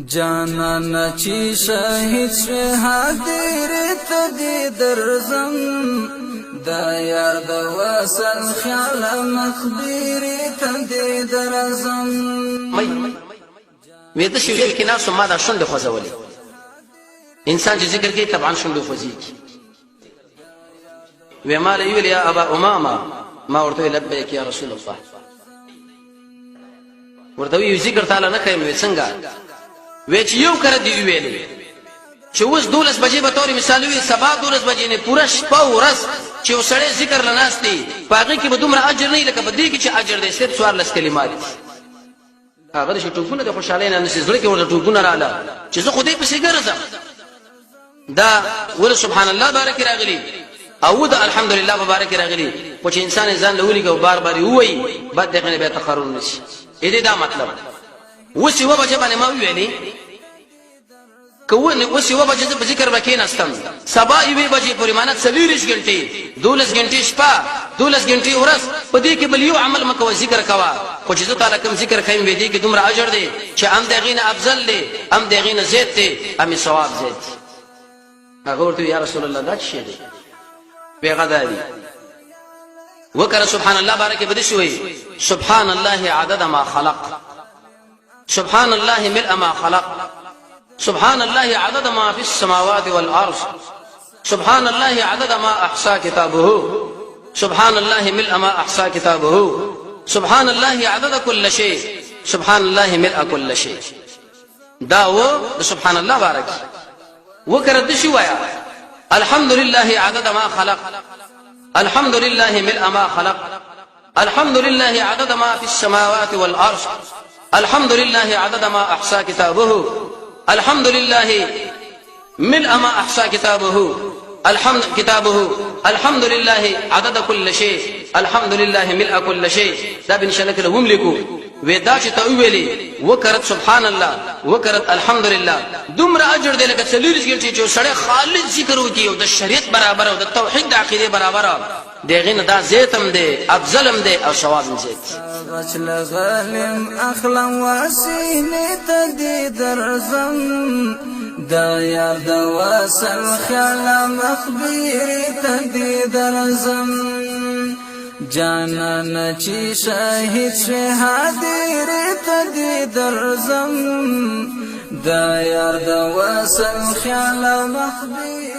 جانان چی شهید شوی حاضر تدی درزم دا یار د وصل خیال مخبری تدی درزم وېته شي کې ناس ما دا شونډه خوځولې انسان چې ذکر کوي طبعا شونډه خوځي و ما له ویل یا ابا امامه ما ورته لبیک یا رسول الله ورته وی ذکر تعالی نه کوي څنګه وې چې یو کړه دی ویلې چې اوس 12 بجې به تور مثال وي سبا 12 بجې نه پوره شپه ورځ چې وسړی ذکر لناستي پاګه کې به دومره اجر نه لکه بده کې چې اجر دې صرف 14 کلمات هغه شي ټوپونه د خوشاله نه نشي زړه کې ورته ټوپونه رااله چې زه خدای په سي ګرځم دا ول سبحان الله بارک راغلي او دا الحمدلله مبارک راغلي خو چې انسان ځان لولي کو بار بار وایي بعد دغه به تقرر نشي اې دا مطلب وسی و بجې باندې ما ویلې کوونه وسی و بجې په ذکر وکې نستم سبا یوې بجې پورې مانه 40 غنټې 12 غنټې شپه 12 غنټې ورځ په دې کې بل یو عمل مکو ذکر کوا خو چې تعالی کوم ذکر خیم وې دي کې دومره اجر دی چې ام دغینه افضل دی ام دغینه زیات دی ام ثواب زیات هغه ورته یا رسول الله دا شی دی پیغاداري وکړه سبحان الله بارک بده شوی سبحان الله عدد ما خلق سبحان الله ملء ما خلق سبحان الله عدد ما في السماوات والأرض سبحان الله عدد ما أحصى كتابه سبحان الله ملء ما أحصى كتابه سبحان الله عدد كل شيء سبحان الله ملء كل شيء داو سبحان الله بارك وكرد شوية الحمد لله عدد ما خلق الحمد لله ملء ما خلق الحمد لله عدد ما في السماوات والأرض الحمد لله عدد ما أحصى كتابه الحمد لله ملء ما أحصى كتابه الحمد لله عدد كل شيء الحمد لله ملء كل شيء دا بن شلك لهم لكو ودا چې تویلې وکړت سبحان الله وکړت الحمد لله دومره اجر دی لکه څلورس ګنټې چې سړی خالص ذکر وکي او د شریعت برابر او د توحید عقیده برابر دغه نه دا زیتم دی افضلم دی او ثواب زیات بچل غلم اخلم واسینه تدی درزم دا یار د وصل خیال مخبری تدی درزم جانان چی شهید شوی حاضر تدی درزم دا یار د وصل خیال مخبری